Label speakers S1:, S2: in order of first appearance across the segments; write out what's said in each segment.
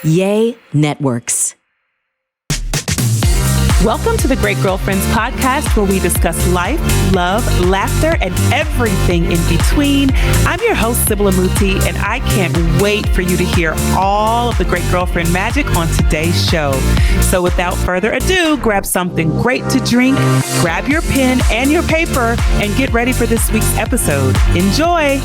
S1: Yay Networks.
S2: Welcome to the Great Girlfriends podcast, where we discuss life, love, laughter, and everything in between. I'm your host, Sybil Amuti, and I can't wait for you to hear all of the Great Girlfriend magic on today's show. So without further ado, grab something great to drink, grab your pen and your paper, and get ready for this week's episode. Enjoy!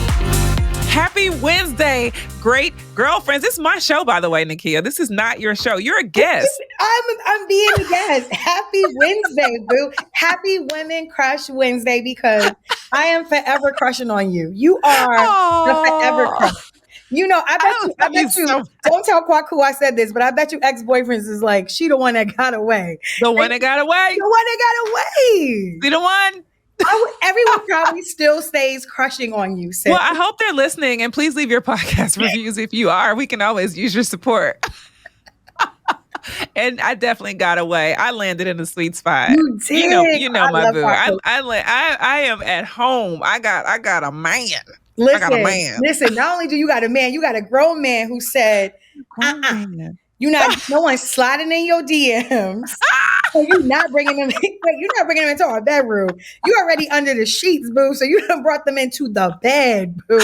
S2: Happy Wednesday, Great Girlfriends. This is my show, by the way, Nikkia. This is not your show. You're a guest.
S3: I'm being a guest. Happy Wednesday, boo. Happy Women Crush Wednesday, because I am forever crushing on you. You are the forever crush. You know, I bet you, don't tell Kwaku I said this, but I bet you ex-boyfriends is like, she the one that got away.
S2: The one that got away?
S3: The one that got away.
S2: See the one?
S3: Everyone probably still stays crushing on you. Sis.
S2: Well, I hope they're listening, and please leave your podcast reviews if you are. We can always use your support. And I definitely got away. I landed in a sweet spot.
S3: You did.
S2: You know my boo. I am at home. I got a man.
S3: Listen. Not only do you got a man, you got a grown man who said, no one's sliding in your DMs. So you're not bringing them. You're not bringing them into our bedroom. You already under the sheets, boo. So you done brought them into the bed, boo.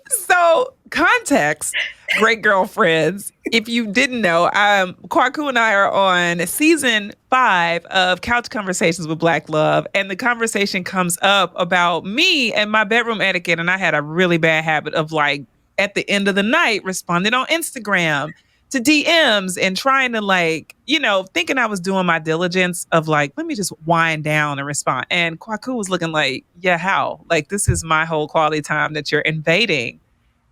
S2: So context, Great Girlfriends. If you didn't know, Kwaku and I are on season 5 of Couch Conversations with Black Love, and the conversation comes up about me and my bedroom etiquette. And I had a really bad habit of, like, at the end of the night, responding on Instagram to DMs and trying to, like, thinking I was doing my diligence of, like, let me just wind down and respond. And Kwaku was looking like, yeah, how? Like, this is my whole quality time that you're invading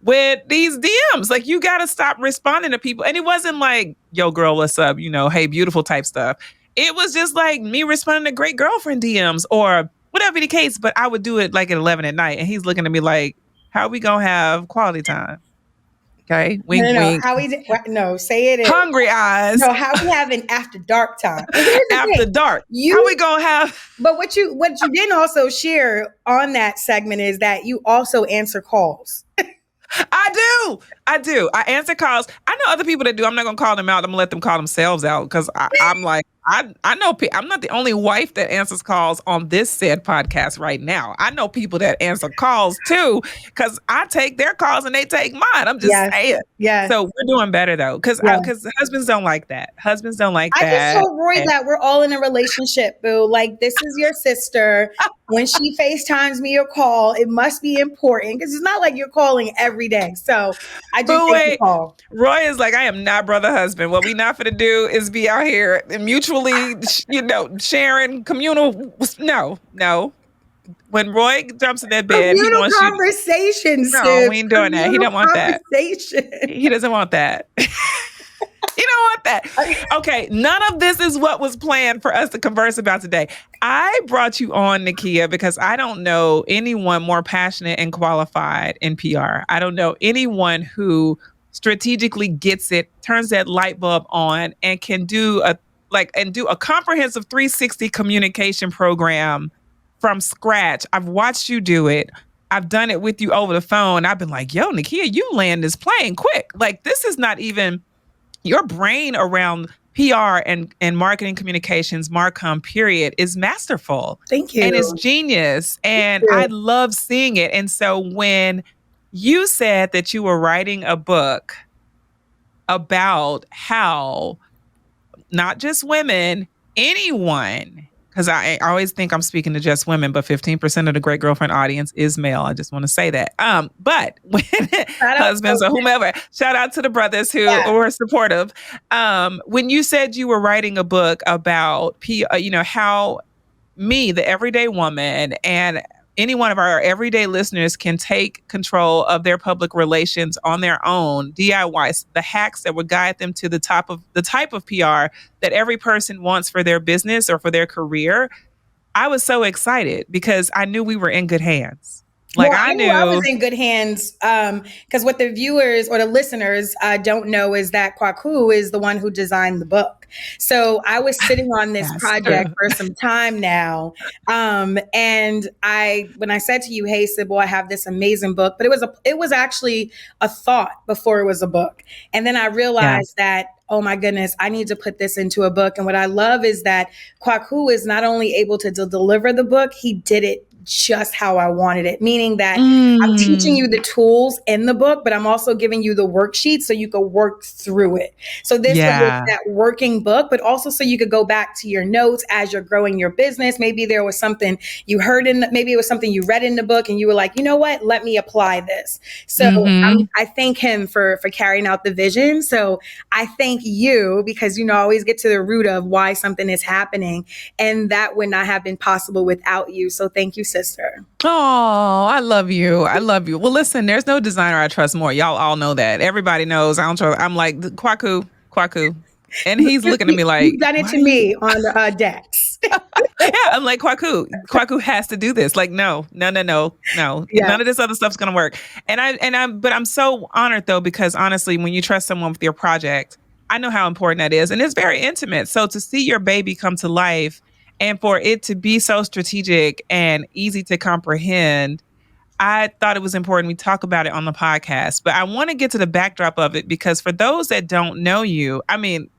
S2: with these DMs. Like, you got to stop responding to people. And it wasn't like, yo, girl, what's up? Hey, beautiful type stuff. It was just like me responding to Great Girlfriend DMs or whatever the case. But I would do it like at 11 at night. And he's looking at me like, how are we going to have quality time? Okay. Wink, wink.
S3: Say it.
S2: Hungry eyes.
S3: No, how we having after dark time?
S2: After dark. How we gonna have?
S3: But what you didn't also share on that segment is that you also answer calls.
S2: I do. I answer calls. I know other people that do. I'm not gonna call them out. I'm gonna let them call themselves out, because I'm like, I know I'm not the only wife that answers calls on this said podcast right now. I know people that answer calls too, because I take their calls and they take mine. I'm just saying. Yeah. So we're doing better though, because husbands don't like that. Husbands don't like that.
S3: I just told Roy that we're all in a relationship, boo. Like, this is your sister. When she FaceTimes me or call, it must be important, because it's not like you're calling every day. So I just take the call.
S2: Roy is like, I am not brother husband. What we not finna do is be out here and mutually, sharing communal. No. When Roy jumps in that bed,
S3: communal conversations.
S2: No, we ain't doing that. He don't want that. He doesn't want that. You don't want that. Okay, none of this is what was planned for us to converse about today. I brought you on, Nikkia, because I don't know anyone more passionate and qualified in PR. I don't know anyone who strategically gets it, turns that light bulb on, and can do a comprehensive 360 communication program from scratch. I've watched you do it. I've done it with you over the phone. I've been like, yo, Nikkia, you land this plane quick. Like, this is not even your brain around PR and marketing communications, Marcom, period, is masterful.
S3: Thank you.
S2: And it's genius. And I love seeing it. And so when you said that you were writing a book about how not just women, anyone, because I always think I'm speaking to just women, but 15% of the Great Girlfriend audience is male. I just want to say that. But when husbands or whomever, shout out to the brothers who were supportive. When you said you were writing a book about, how me, the everyday woman, and any one of our everyday listeners can take control of their public relations on their own, DIY, the hacks that would guide them to the type of PR that every person wants for their business or for their career. I was so excited because I knew we were in good hands. Like
S3: Well,
S2: I
S3: I knew I was
S2: knew.
S3: in good hands because what the viewers or the listeners don't know is that Kwaku is the one who designed the book. So I was sitting on this
S2: That's
S3: project
S2: true.
S3: for some time now. And when I said to you, hey, Sybil, I have this amazing book, but it was actually a thought before it was a book. And then I
S2: Yeah.
S3: realized that, oh my goodness, I need to put this into a book. And what I love is that Kwaku is not only able to deliver the book, he did it just how I wanted it, meaning that I'm teaching you the tools in the book, but I'm also giving you the worksheet so you can work through it. So this way it's
S2: Yeah.
S3: that working book, but also so you could go back to your notes as you're growing your business. Maybe there was something you heard maybe it was something you read in the book and you were like, you know what, let me apply this. So
S2: Mm-hmm.
S3: I thank him for carrying out the vision. So I thank you because, I always get to the root of why something is happening. And that would not have been possible without you. So thank you, sister.
S2: Oh, I love you. I love you. Well, listen, there's no designer I trust more. Y'all all know that. Everybody knows. I don't trust. I'm like, Kwaku. And he's looking at me like,
S3: You've done it
S2: why
S3: to
S2: do you?
S3: me on the decks.
S2: Yeah, I'm like, Kwaku has to do this. Like, no.
S3: Yeah.
S2: None of this other stuff's gonna work. But I'm so honored though, because honestly, when you trust someone with your project, I know how important that is. And it's very intimate. So to see your baby come to life and for it to be so strategic and easy to comprehend, I thought it was important we talk about it on the podcast. But I want to get to the backdrop of it because for those that don't know you, I mean,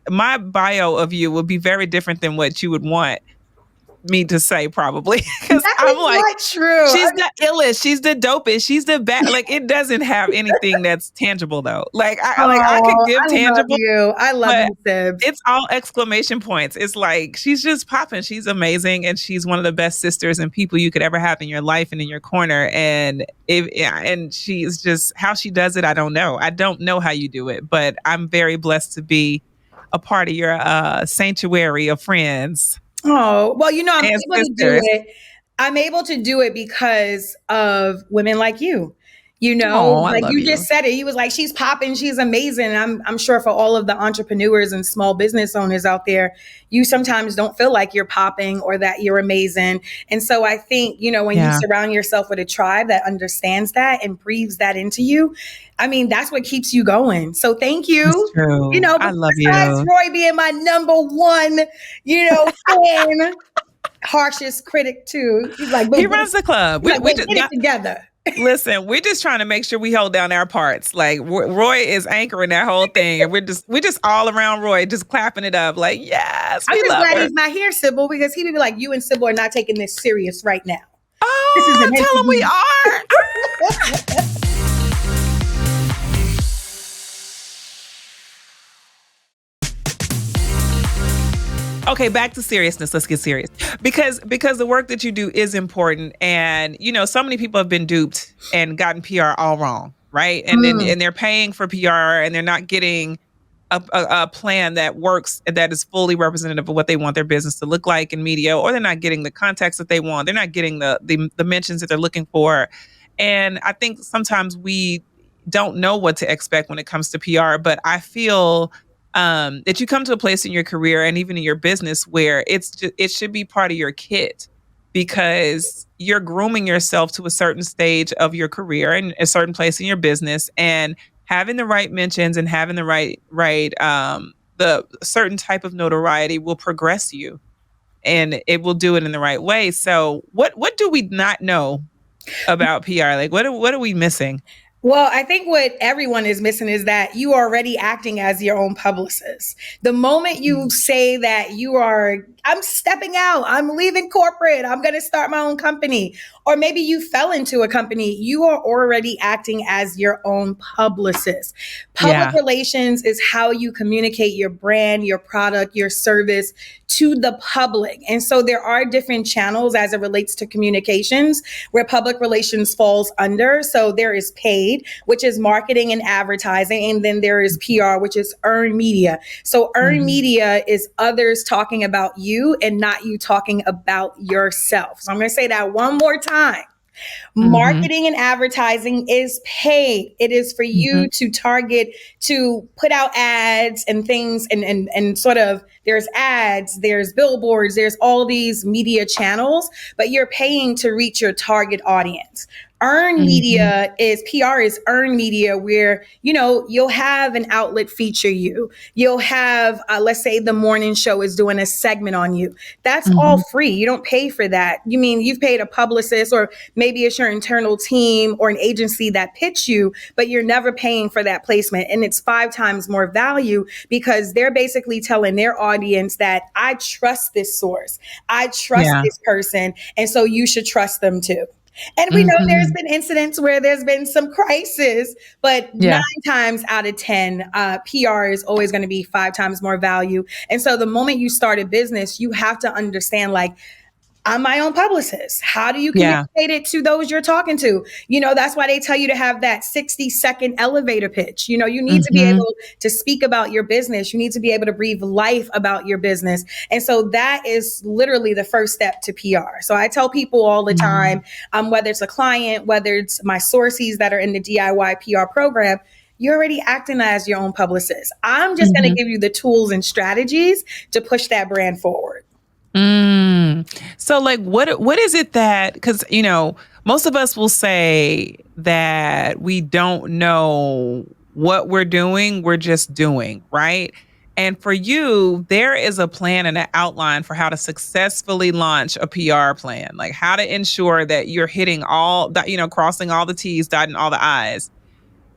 S2: my bio of you would be very different than what you would want me to say probably because
S3: That
S2: I'm
S3: is
S2: like,
S3: not true.
S2: she's the illest, she's the dopest, she's the best. Like it doesn't have anything that's tangible though. I could give
S3: I love
S2: tangible,
S3: you. I love
S2: but
S3: you, Sibs.
S2: it's all exclamation points. It's like she's just popping. She's amazing, and she's one of the best sisters and people you could ever have in your life and in your corner. And she's just how she does it. I don't know. I don't know how you do it, but I'm very blessed to be a part of your sanctuary of friends
S3: Oh, well, I'm
S2: and
S3: able to do
S2: sisters.
S3: it. I'm able to do it because of women like you.
S2: Oh, I
S3: Like
S2: love
S3: you
S2: you.
S3: just said it. He was like, she's popping, she's amazing. And I'm sure for all of the entrepreneurs and small business owners out there, you sometimes don't feel like you're popping or that you're amazing. And so I think, when you
S2: Yeah.
S3: surround yourself with a tribe that understands that and breathes that into you, I mean, that's what keeps you going. So thank you.
S2: That's true. I
S3: But
S2: love
S3: besides
S2: you.
S3: Roy being my number one, fan, harshest critic too. He's like,
S2: He
S3: "Boo,
S2: runs the club.
S3: he's like,
S2: We
S3: wait,
S2: just
S3: get it together."
S2: listen. We're just trying to make sure we hold down our parts. Like Roy is anchoring that whole thing, and we're just all around Roy, just clapping it up. Like yes,
S3: I'm
S2: we
S3: just
S2: love
S3: glad
S2: her.
S3: he's not here, Sybil, because he would be like, you and Sybil are not taking this serious right now. This is
S2: Oh,
S3: an
S2: tell him we
S3: interview.
S2: are. Okay, back to seriousness. Let's get serious because the work that you do is important, and so many people have been duped and gotten PR all wrong, right? And then
S3: Mm.
S2: they're paying for PR and they're not getting a plan that works, that is fully representative of what they want their business to look like in media, or they're not getting the context that they want. They're not getting the mentions that they're looking for, and I think sometimes we don't know what to expect when it comes to PR. But I feel that you come to a place in your career and even in your business where it should be part of your kit because you're grooming yourself to a certain stage of your career and a certain place in your business, and having the right mentions and having the right the certain type of notoriety will progress you and it will do it in the right way. So what do we not know about PR? Like what are we missing?
S3: Well, I think what everyone is missing is that you are already acting as your own publicist. The moment you say that I'm stepping out, I'm leaving corporate, I'm going to start my own company, or maybe you fell into a company, you are already acting as your own publicist. Public relations is how you communicate your brand, your product, your service to the public. And so there are different channels as it relates to communications where public relations falls under. So there is paid, which is marketing and advertising. And then there is PR, which is earned media. So earned media is others talking about you and not you talking about yourself. So I'm going to say that one more time.
S2: Mm-hmm.
S3: Marketing and advertising is paid. It is for you to target, to put out ads and things and sort of, there's ads, there's billboards, there's all these media channels, but you're paying to reach your target audience. Earned media is PR is earned media where, you'll have an outlet feature you. You'll have, let's say the morning show is doing a segment on you. That's all free. You don't pay for that. You mean you've paid a publicist, or maybe it's your internal team or an agency that pitch you, but you're never paying for that placement. And it's 5 times more value because they're basically telling their audience that I trust this source. I trust this person. And so you should trust them too. And we know there's been incidents where there's been some crisis, but 9 times out of 10, PR is always going to be 5 times more value. And so the moment you start a business, you have to understand, like, I'm my own publicist. How do you communicate it to those you're talking to? That's why they tell you to have that 60-second elevator pitch. You need to be able to speak about your business. You need to be able to breathe life about your business. And so that is literally the first step to PR. So I tell people all the time, whether it's a client, whether it's my sources that are in the DIY PR program, you're already acting as your own publicist. I'm just going to give you the tools and strategies to push that brand forward.
S2: So like, what is it that, because, most of us will say that we don't know what we're doing. We're just doing, right? And for you, there is a plan and an outline for how to successfully launch a PR plan, like how to ensure that you're hitting all that, crossing all the T's, dotting all the I's.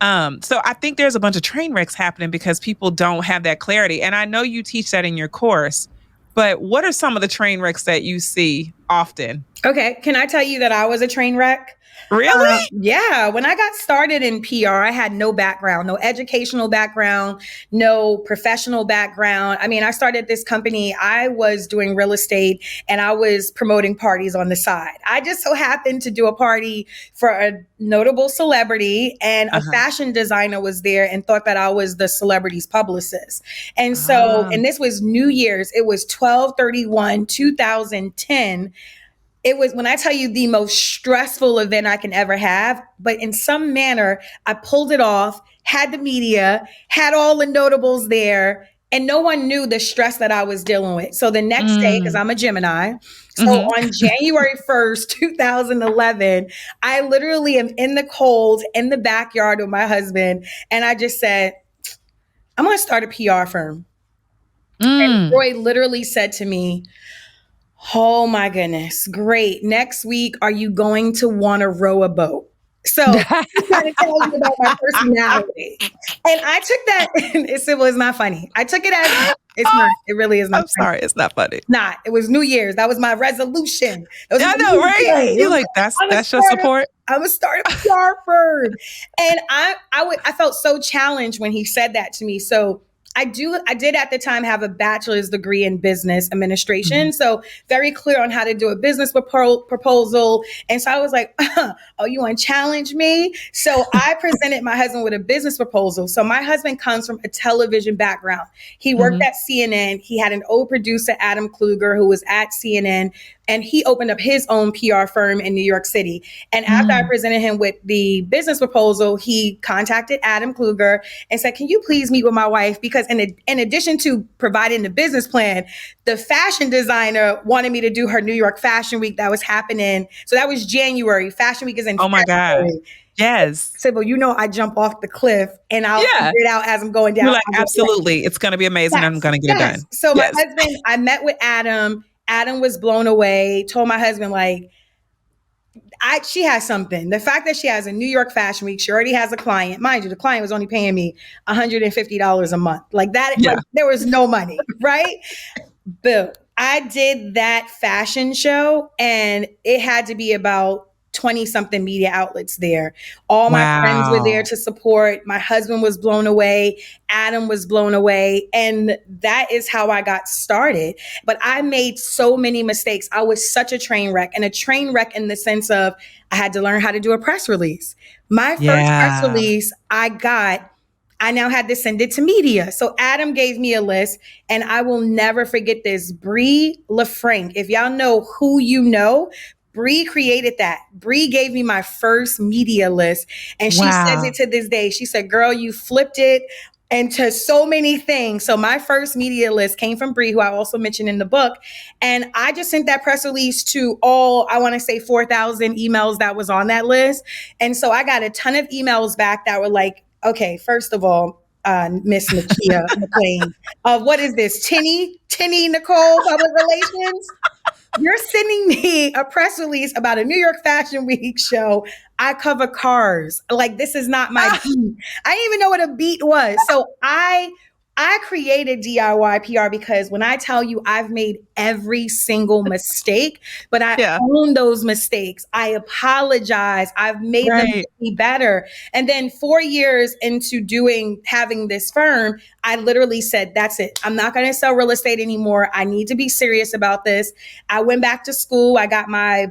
S2: So I think there's a bunch of train wrecks happening because people don't have that clarity. And I know you teach that in your course. But what are some of the train wrecks that you see often?
S3: Okay. Can I tell you that I was a train wreck?
S2: Really?
S3: Yeah. When I got started in PR, I had no background, no educational background, no professional background. I mean, I started this company. I was doing real estate and I was promoting parties on the side. I just so happened to do a party for a notable celebrity, and a fashion designer was there and thought that I was the celebrity's publicist. And so, and this was New Year's. It was 12/31/2010. It was, when I tell you, the most stressful event I can ever have, but in some manner, I pulled it off, had the media, had all the notables there, and no one knew the stress that I was dealing with. So the next day, because I'm a Gemini, so on January 1st, 2011, I literally am in the cold in the backyard with my husband, and I just said, I'm going to start a PR firm. And Roy literally said to me, oh my goodness, great. Next week, are you going to want to row a boat? So I'm trying to tell you about my personality. And I took that, it's not funny. I took it as, it's not, it really is not
S2: I'm sorry, it's not funny.
S3: Not, it was New Year's. That was my resolution.
S2: I know, right? You're like, that's your support?
S3: I'm going to start a PR firm. And I felt so challenged when he said that to me. So I did at the time have a bachelor's degree in business administration. So very clear on how to do a business proposal. And so I was like, oh, you want to challenge me? So I presented my husband with a business proposal. So my husband comes from a television background. He worked at CNN. He had an old producer, Adam Kluger, who was at CNN. And he opened up his own PR firm in New York City. And after I presented him with the business proposal, he contacted Adam Kluger and said, can you please meet with my wife? Because in addition to providing the business plan, the fashion designer wanted me to do her New York Fashion Week that was happening. So that was January. Fashion Week is in February.
S2: God. Yes.
S3: So, well, I jump off the cliff and I'll figure it out as I'm going down.
S2: You're like, absolutely. It's going to be amazing. I'm going to get it done.
S3: So my husband, I met with Adam. Adam was blown away, told my husband, like, she has something. The fact that she has a New York Fashion Week, she already has a client. Mind you, the client was only paying me $150 a month. Like that, like, there was no money, right? Boom. I did that fashion show and it had to be about 20 something media outlets there. All my friends were there to support. My husband was blown away. Adam was blown away. And that is how I got started. But I made so many mistakes. I was such a train wreck, and a train wreck in the sense of I had to learn how to do a press release. My first press release I now had to send it to media. So Adam gave me a list, and I will never forget this. Brie LaFranc, if y'all know who you know, Bree created that. Bree gave me my first media list. And she says it to this day. She said, girl, you flipped it into so many things. So my first media list came from Bree, who I also mentioned in the book. And I just sent that press release to all, I want to say 4,000 emails that was on that list. And so I got a ton of emails back that were like, okay, first of all, Miss Nikkia McClain, what is this? TENÉ Nicole Public Relations? You're sending me a press release about a New York Fashion Week show. I cover cars. Like, this is not my beat. I didn't even know what a beat was. So I created DIY PR because when I tell you I've made every single mistake, but I own those mistakes. I apologize. I've made them be better. And then 4 years into having this firm, I literally said, that's it. I'm not going to sell real estate anymore. I need to be serious about this. I went back to school. I got my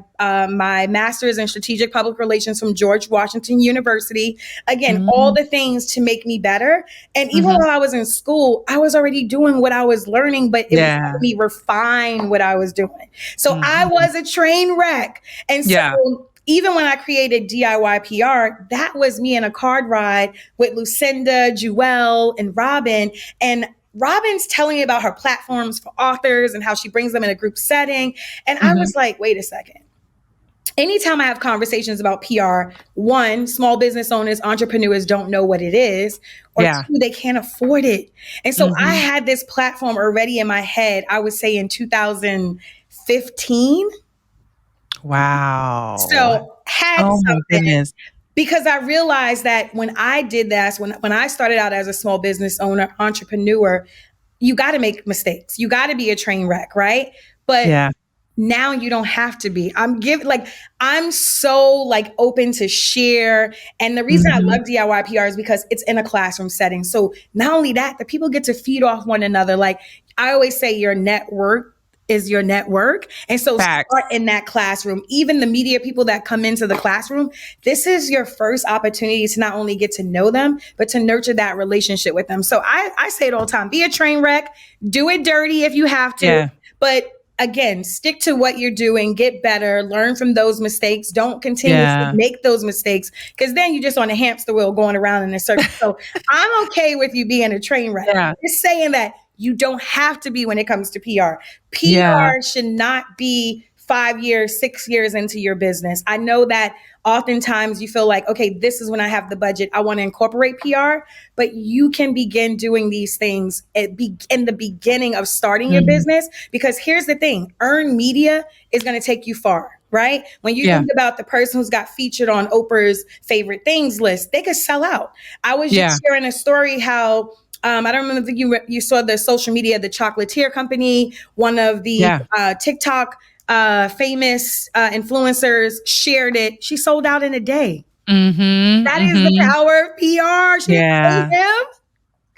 S3: master's in strategic public relations from George Washington University. Again, all the things to make me better. And even while I was in school, I was already doing what I was learning, but it was helping me refine what I was doing. So I was a train wreck. And so even when I created DIY PR, that was me in a card ride with Lucinda, Jewel, and Robin. And Robin's telling me about her platforms for authors and how she brings them in a group setting. And I was like, wait a second. Anytime I have conversations about PR, one, small business owners, entrepreneurs don't know what it is, or two, they can't afford it. And so I had this platform already in my head, I would say in 2015.
S2: Wow.
S3: So had something. My goodness. Because I realized that when I did that, when I started out as a small business owner, entrepreneur, you got to make mistakes. You got to be a train wreck, right? But now you don't have to be. I'm so open to share. And the reason I love DIY PR is because it's in a classroom setting. So not only that, the people get to feed off one another. Like I always say, your network is your network. And so start in that classroom. Even the media people that come into the classroom, this is your first opportunity to not only get to know them, but to nurture that relationship with them. So I say it all the time, be a train wreck, do it dirty if you have to, but again, stick to what you're doing, get better, learn from those mistakes. Don't continue to make those mistakes because then you're just on a hamster wheel going around in a circle. So I'm okay with you being a train wreck. Just saying that you don't have to be when it comes to PR. PR should not be 5 years, 6 years into your business. I know that oftentimes you feel like, okay, this is when I have the budget. I want to incorporate PR, but you can begin doing these things in the beginning of starting your business. Because here's the thing, earned media is going to take you far, right? When you think about the person who's got featured on Oprah's favorite things list, they could sell out. I was just sharing a story how I don't remember if you saw the social media, the CelebrateHER company, one of the TikTok famous influencers shared it. She sold out in a day. That is the power of PR. She didn't pay him.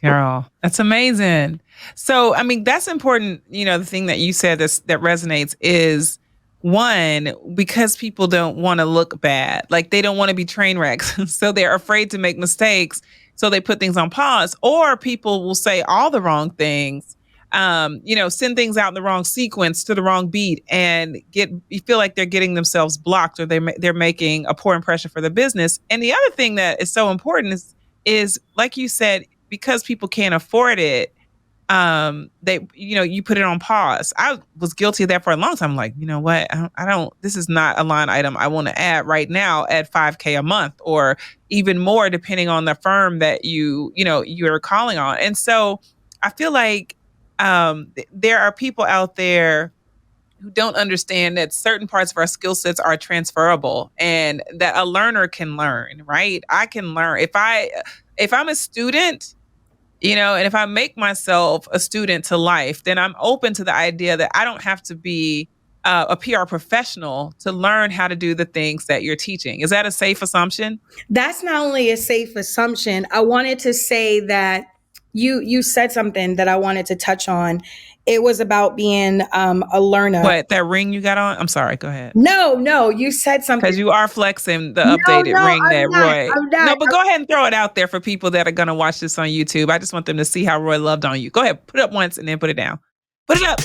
S2: Girl, that's amazing. So, I mean, that's important. You know, the thing that you said that resonates is, one, because people don't want to look bad. Like they don't want to be train wrecks. So they're afraid to make mistakes. So they put things on pause, or people will say all the wrong things, send things out in the wrong sequence to the wrong beat and you feel like they're getting themselves blocked or they're making a poor impression for the business. And the other thing that is so important is like you said, because people can't afford it, you put it on pause. I was guilty of that for a long time. I'm like, you know what? This is not a line item I want to add right now at $5,000 a month or even more, depending on the firm that you're calling on. And so I feel like, there are people out there who don't understand that certain parts of our skill sets are transferable and that a learner can learn, right? I can learn if I'm a student, and if I make myself a student to life, then I'm open to the idea that I don't have to be a PR professional to learn how to do the things that you're teaching. Is that a safe assumption?
S3: That's not only a safe assumption. I wanted to say that you said something that I wanted to touch on. It was about being a learner.
S2: What, that ring you got on? I'm sorry, go ahead.
S3: No, you said something.
S2: Because you are flexing the updated ring that Roy.
S3: I'm not.
S2: No, but go ahead and throw it out there for people that are going to watch this on YouTube. I just want them to see how Roy loved on you. Go ahead, put it up once and then put it down. Put it up.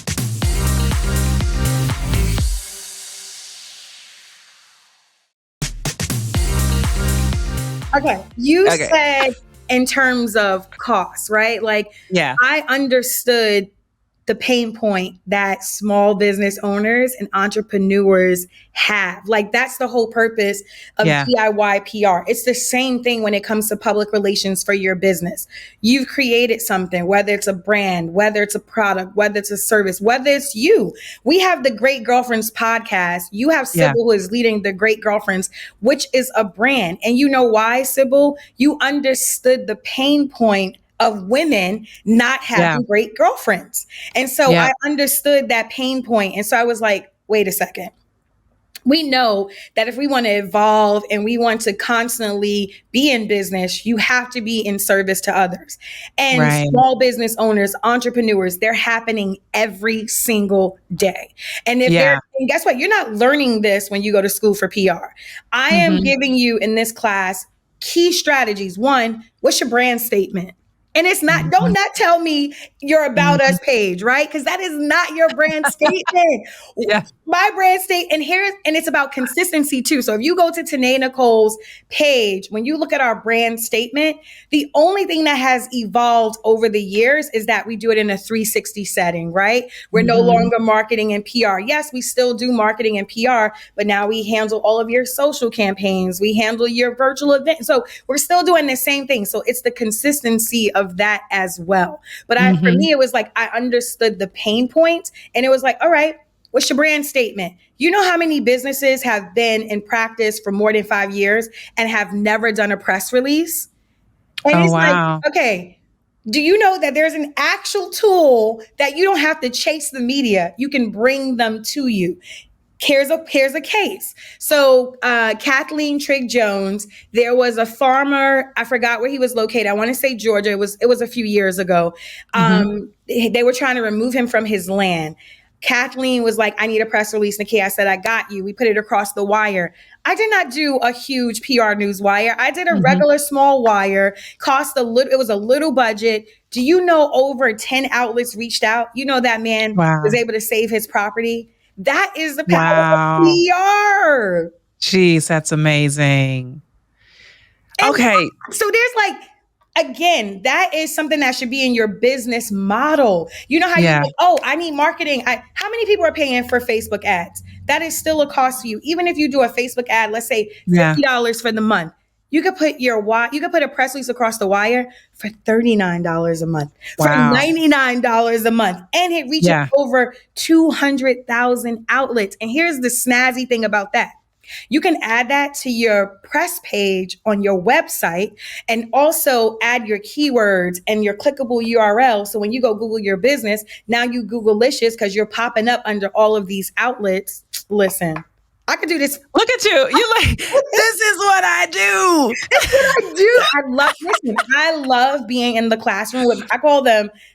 S3: Okay. You
S2: Okay.
S3: said in terms of cost, right? Like,
S2: Yeah.
S3: I understood the pain point that small business owners and entrepreneurs have. Like, that's the whole purpose of
S2: Yeah.
S3: DIY PR. It's the same thing when it comes to public relations for your business. You've created something, whether it's a brand, whether it's a product, whether it's a service, whether it's you. We have the Great Girlfriends podcast. You have Sybil, who is leading the Great Girlfriends, which is a brand. And you know why, Sybil? You understood the pain point of women not having great girlfriends. And so I understood that pain point. And so I was like, wait a second. We know that if we want to evolve and we want to constantly be in business, you have to be in service to others. And small business owners, entrepreneurs, they're happening every single day. And if they're, and guess what? You're not learning this when you go to school for PR. I am giving you in this class key strategies. One, what's your brand statement? And it's not, don't not tell me your About Us page, right? Because that is not your brand statement. My brand statement, and it's about consistency too. So if you go to TENÉ NÍCOLE's page, when you look at our brand statement, the only thing that has evolved over the years is that we do it in a 360 setting, right? We're no longer marketing and PR. Yes, we still do marketing and PR, but now we handle all of your social campaigns. We handle your virtual events. So we're still doing the same thing. So it's the consistency of that as well. But for me, it was like, I understood the pain points, and it was like, all right, what's your brand statement? You know how many businesses have been in practice for more than 5 years and have never done a press release? And it's like, okay, do you know that there's an actual tool that you don't have to chase the media? You can bring them to you. Here's a case. So Kathleen Trigg Jones, there was a farmer, I forgot where he was located. I want to say Georgia. It was a few years ago. They were trying to remove him from his land. Kathleen was like, I need a press release, Nikki. I said, I got you. We put it across the wire. I did not do a huge PR news wire. I did a regular small wire, it was a little budget. Do you know over 10 outlets reached out? You know, that man was able to save his property. That is the power of PR.
S2: Jeez, that's amazing.
S3: And
S2: okay.
S3: So there's like, again, that is something that should be in your business model. You know how you like, oh, I need marketing. How many people are paying for Facebook ads? That is still a cost for you. Even if you do a Facebook ad, let's say $50 for the month. You could put a press release across the wire for $39 a month, for $99 a month, and it reaches over 200,000 outlets. And here's the snazzy thing about that. You can add that to your press page on your website and also add your keywords and your clickable URL. So when you go Google your business, now you Google-licious because you're popping up under all of these outlets. Listen. I could do this.
S2: Look at you. You're like, this is what I do.
S3: That's what I do. I love being in the classroom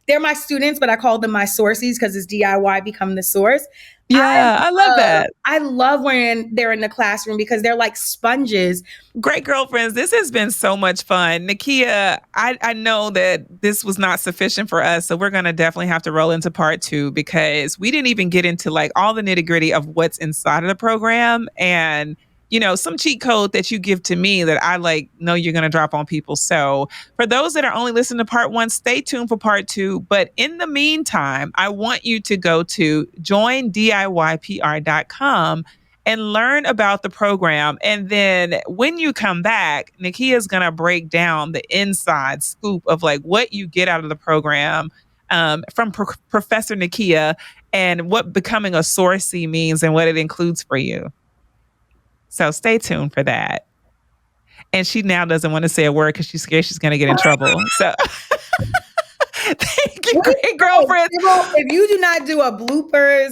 S3: they're my students, but I call them my sources because it's DIY become the source.
S2: I love that.
S3: I love when they're in the classroom because they're like sponges.
S2: Great girlfriends, this has been so much fun. Nikkia, I know that this was not sufficient for us, so we're going to definitely have to roll into part 2 because we didn't even get into like all the nitty gritty of what's inside of the program and, you know, some cheat code that you give to me that I like know you're going to drop on people. So for those that are only listening to part 1, stay tuned for part 2. But in the meantime, I want you to go to joindiypr.com and learn about the program. And then when you come back, Nikkia is going to break down the inside scoop of like what you get out of the program from Professor Nikkia and what becoming a sourcey means and what it includes for you. So stay tuned for that. And she now doesn't want to say a word because she's scared she's going to get in trouble. So thank you, great girlfriend.
S3: If you do not do a bloopers,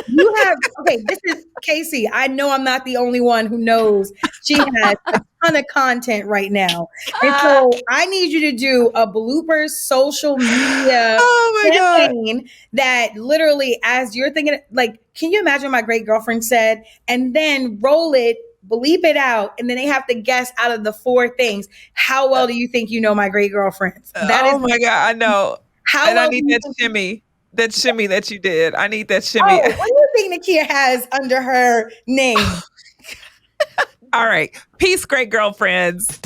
S3: you have, okay, this is Casey. I know I'm not the only one who knows she has a ton of content right now. And so I need you to do a bloopers social media campaign that literally, as you're thinking, like, can you imagine what my great girlfriend said? And then roll it, bleep it out, and then they have to guess out of the 4 things. How well do you think you know my great girlfriends?
S2: My God, I know.
S3: How
S2: I need that shimmy. That shimmy that you did. I need that shimmy.
S3: What do you think Nikkia has under her name?
S2: All right. Peace, great girlfriends.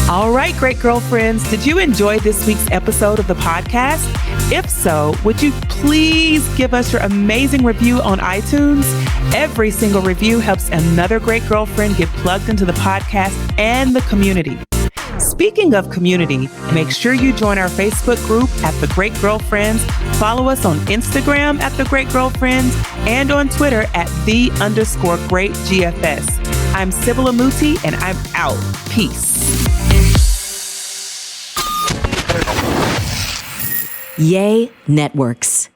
S4: All right, great girlfriends, did you enjoy this week's episode of the podcast? If so, would you please give us your amazing review on iTunes? Every single review helps another great girlfriend get plugged into the podcast and the community. Speaking of community, make sure you join our Facebook group at The Great Girlfriends, follow us on Instagram at The Great Girlfriends, and on Twitter at _greatGFS. I'm Sybil Amuti, and I'm out. Peace.
S1: Yay Networks.